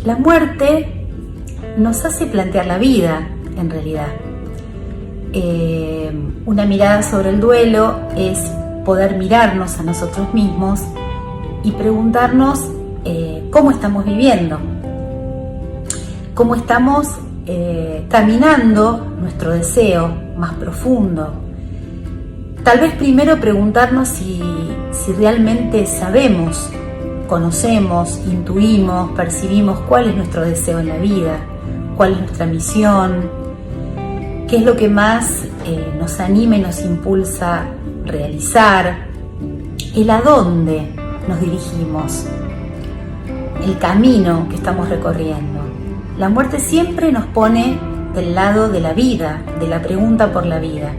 La muerte nos hace plantear la vida, en realidad. Una mirada sobre el duelo es poder mirarnos a nosotros mismos y preguntarnos cómo estamos viviendo, cómo estamos caminando nuestro deseo más profundo. Tal vez primero preguntarnos si realmente sabemos, conocemos, intuimos, percibimos cuál es nuestro deseo en la vida, cuál es nuestra misión, qué es lo que más nos anima y nos impulsa a realizar, el a dónde nos dirigimos, el camino que estamos recorriendo. La muerte siempre nos pone del lado de la vida, de la pregunta por la vida.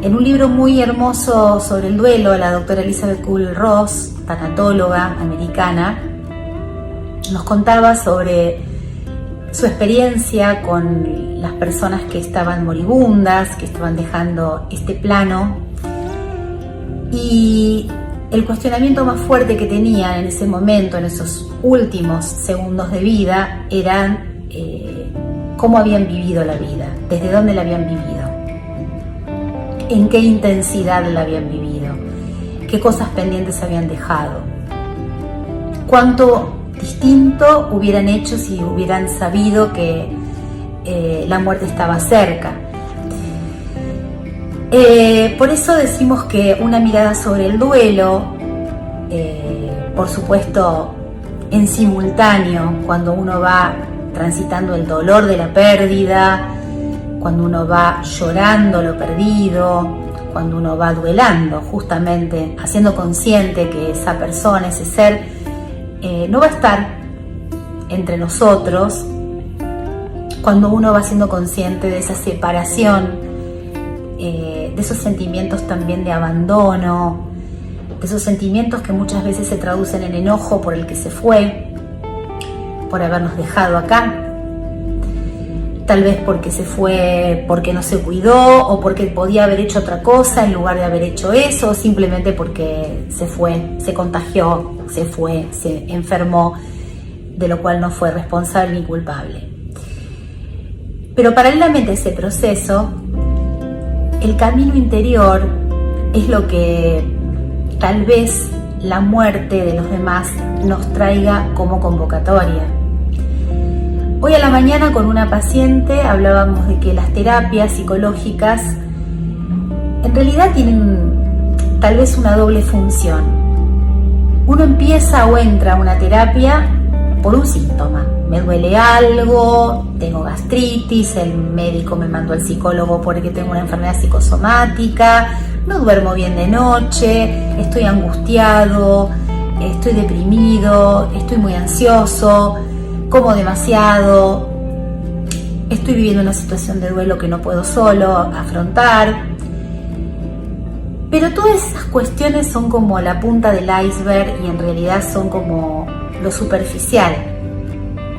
En un libro muy hermoso sobre el duelo, la doctora Elizabeth Kubler-Ross, tanatóloga americana, nos contaba sobre su experiencia con las personas que estaban moribundas, que estaban dejando este plano, y el cuestionamiento más fuerte que tenían en ese momento, en esos últimos segundos de vida, eran cómo habían vivido la vida, desde dónde la habían vivido, en qué intensidad la habían vivido, qué cosas pendientes habían dejado, cuánto distinto hubieran hecho si hubieran sabido que la muerte estaba cerca. Por eso decimos que una mirada sobre el duelo, por supuesto en simultáneo, cuando uno va transitando el dolor de la pérdida, cuando uno va llorando lo perdido, cuando uno va duelando, justamente haciendo consciente que esa persona, ese ser, no va a estar entre nosotros, cuando uno va siendo consciente de esa separación, de esos sentimientos también de abandono, de esos sentimientos que muchas veces se traducen en enojo por el que se fue, por habernos dejado acá, tal vez porque se fue, porque no se cuidó, o porque podía haber hecho otra cosa en lugar de haber hecho eso, o simplemente porque se fue, se contagió, se fue, se enfermó, de lo cual no fue responsable ni culpable. Pero paralelamente a ese proceso, el camino interior es lo que tal vez la muerte de los demás nos traiga como convocatoria. Hoy a la mañana con una paciente hablábamos de que las terapias psicológicas en realidad tienen tal vez una doble función. Uno empieza o entra a una terapia por un síntoma. Me duele algo, tengo gastritis, el médico me mandó al psicólogo porque tengo una enfermedad psicosomática, no duermo bien de noche, estoy angustiado, estoy deprimido, estoy muy ansioso, como demasiado, estoy viviendo una situación de duelo que no puedo solo afrontar. Pero todas esas cuestiones son como la punta del iceberg y en realidad son como lo superficial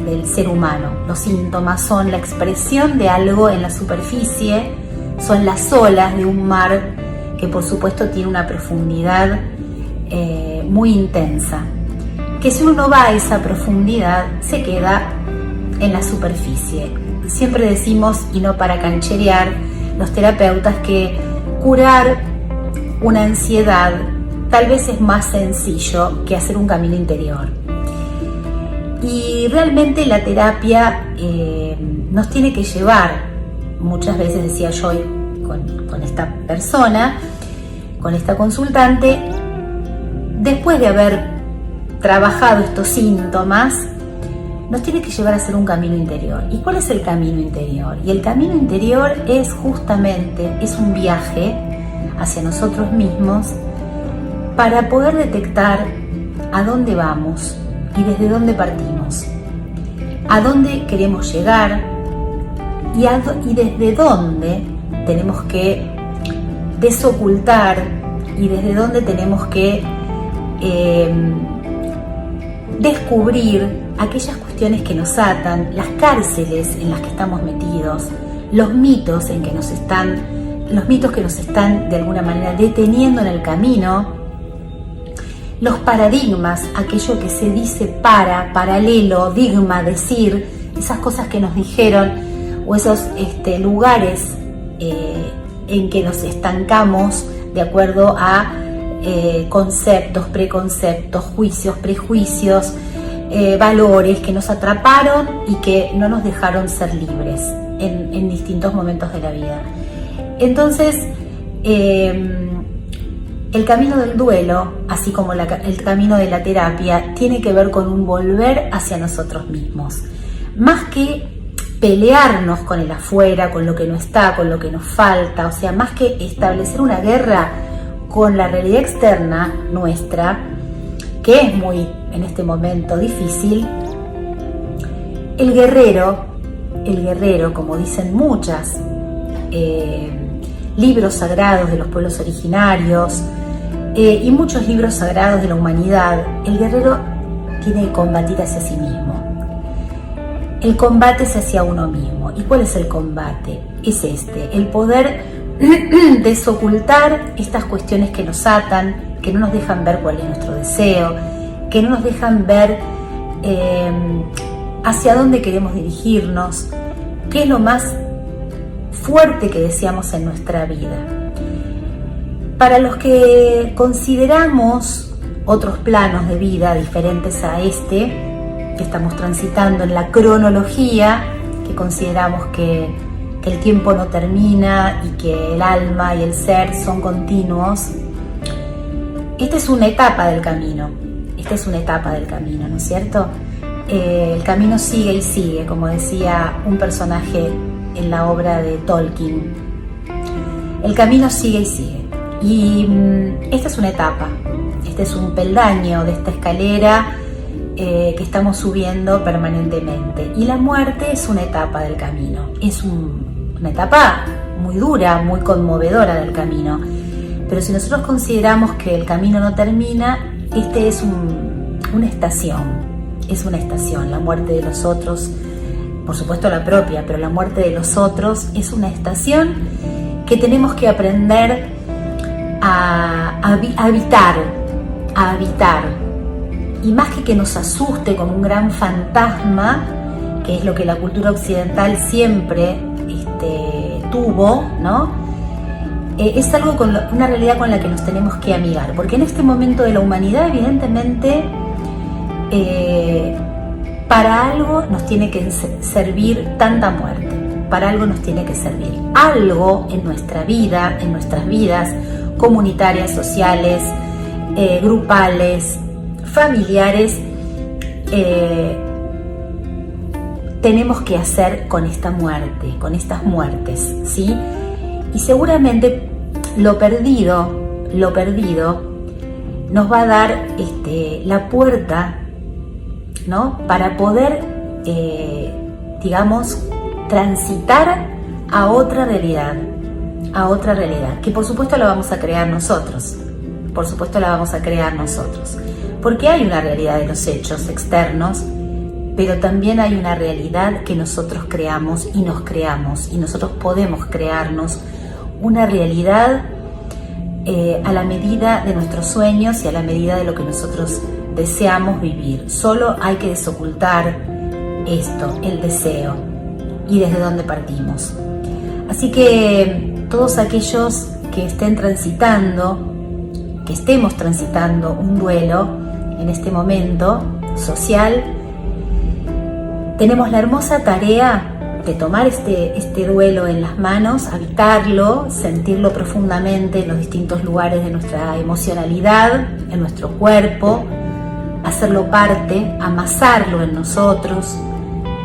del ser humano. Los síntomas son la expresión de algo en la superficie, son las olas de un mar que por supuesto tiene una profundidad muy intensa, que si uno no va a esa profundidad se queda en la superficie. Siempre decimos, y no para cancherear, los terapeutas, que curar una ansiedad tal vez es más sencillo que hacer un camino interior. Y realmente la terapia nos tiene que llevar, muchas veces decía yo con esta persona, con esta consultante, después de haber trabajado estos síntomas, nos tiene que llevar a hacer un camino interior. ¿Y cuál es el camino interior? Y el camino interior es justamente, es un viaje hacia nosotros mismos para poder detectar a dónde vamos y desde dónde partimos, a dónde queremos llegar y desde dónde tenemos que desocultar y desde dónde tenemos que descubrir aquellas cuestiones que nos atan, las cárceles en las que estamos metidos, los mitos que nos están de alguna manera deteniendo en el camino, los paradigmas, aquello que se dice paralelo, digma, decir, esas cosas que nos dijeron, o esos lugares en que nos estancamos de acuerdo a conceptos, preconceptos, juicios, prejuicios, valores que nos atraparon y que no nos dejaron ser libres en distintos momentos de la vida. Entonces, el camino del duelo, así como el camino de la terapia, tiene que ver con un volver hacia nosotros mismos. Más que pelearnos con el afuera, con lo que no está, con lo que nos falta, o sea, más que establecer una guerra con la realidad externa nuestra, que es muy, en este momento, difícil, el guerrero, como dicen muchas libros sagrados de los pueblos originarios y muchos libros sagrados de la humanidad, el guerrero tiene que combatir hacia sí mismo. El combate es hacia uno mismo. ¿Y cuál es el combate? Es el poder desocultar estas cuestiones que nos atan, que no nos dejan ver cuál es nuestro deseo, que no nos dejan ver hacia dónde queremos dirigirnos, qué es lo más fuerte que deseamos en nuestra vida. Para los que consideramos otros planos de vida diferentes a que estamos transitando en la cronología, que consideramos que el tiempo no termina y que el alma y el ser son continuos, esta es una etapa del camino, ¿no es cierto? El camino sigue y sigue, como decía un personaje en la obra de Tolkien. El camino sigue y sigue. Y esta es una etapa, este es un peldaño de esta escalera que estamos subiendo permanentemente. Y la muerte es una etapa del camino, es una etapa muy dura, muy conmovedora del camino. Pero si nosotros consideramos que el camino no termina, es una estación, la muerte de los otros, por supuesto la propia, pero la muerte de los otros es una estación que tenemos que aprender a habitar. Y más que nos asuste como un gran fantasma, que es lo que la cultura occidental siempre tuvo, ¿no? Es algo una realidad con la que nos tenemos que amigar, porque en este momento de la humanidad, evidentemente, para algo nos tiene que servir tanta muerte, para algo nos tiene que servir. Algo en nuestra vida, en nuestras vidas comunitarias, sociales, grupales, familiares, tenemos que hacer con esta muerte, con estas muertes, ¿sí? Y seguramente lo perdido nos va a dar la puerta, ¿no? Para poder, transitar a otra realidad, que por supuesto la vamos a crear nosotros, porque hay una realidad de los hechos externos, pero también hay una realidad que nosotros creamos, y nosotros podemos crearnos una realidad a la medida de nuestros sueños y a la medida de lo que nosotros deseamos vivir. Solo hay que desocultar el deseo, y desde dónde partimos. Así que todos aquellos que estemos transitando un duelo en este momento social, tenemos la hermosa tarea de tomar este duelo en las manos, habitarlo, sentirlo profundamente en los distintos lugares de nuestra emocionalidad, en nuestro cuerpo, hacerlo parte, amasarlo en nosotros,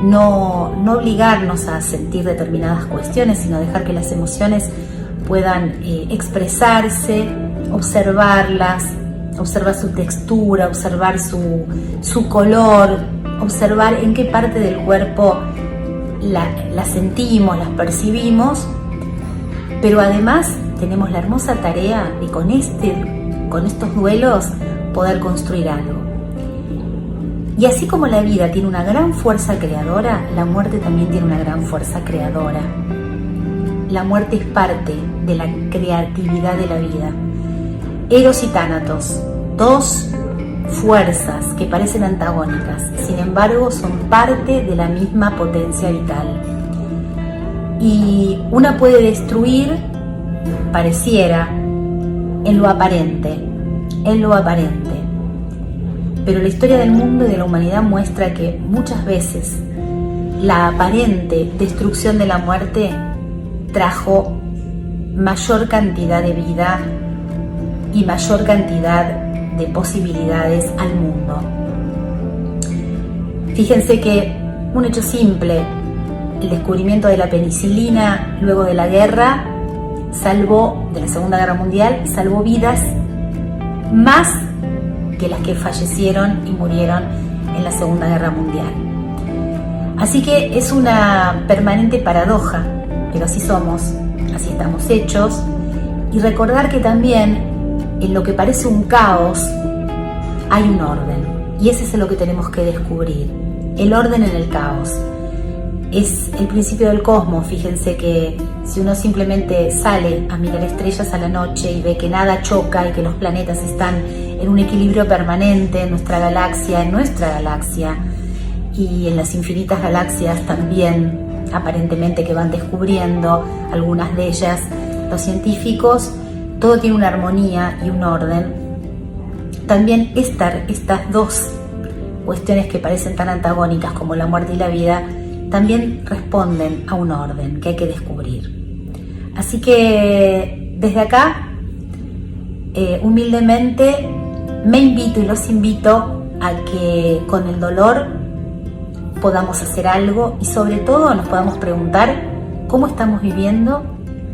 no obligarnos a sentir determinadas cuestiones, sino dejar que las emociones puedan expresarse, observarlas, observar su textura, observar su color, observar en qué parte del cuerpo la sentimos, las percibimos, pero además tenemos la hermosa tarea de con estos duelos poder construir algo. Y así como la vida tiene una gran fuerza creadora, la muerte también tiene una gran fuerza creadora. La muerte es parte de la creatividad de la vida. Eros y Tánatos, dos fuerzas que parecen antagónicas, sin embargo son parte de la misma potencia vital. Y una puede destruir, pareciera, en lo aparente, pero la historia del mundo y de la humanidad muestra que muchas veces la aparente destrucción de la muerte trajo mayor cantidad de vida y mayor cantidad de posibilidades al mundo. Fíjense que un hecho simple, el descubrimiento de la penicilina luego de la guerra, de la Segunda Guerra Mundial, salvó vidas más que las que fallecieron y murieron en la Segunda Guerra Mundial. Así que es una permanente paradoja, pero así somos, así estamos hechos, y recordar que también en lo que parece un caos hay un orden, y ese es lo que tenemos que descubrir, el orden en el caos. Es el principio del cosmos. Fíjense que si uno simplemente sale a mirar estrellas a la noche y ve que nada choca y que los planetas están en un equilibrio permanente en nuestra galaxia y en las infinitas galaxias también, aparentemente, que van descubriendo algunas de ellas los científicos, todo tiene una armonía y un orden. También estas dos cuestiones que parecen tan antagónicas como la muerte y la vida también responden a un orden que hay que descubrir. Así que desde acá, humildemente, me invito y los invito a que con el dolor podamos hacer algo y sobre todo nos podamos preguntar cómo estamos viviendo,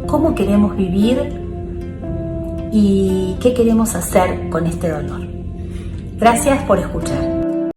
cómo queremos vivir y qué queremos hacer con este dolor. Gracias por escuchar.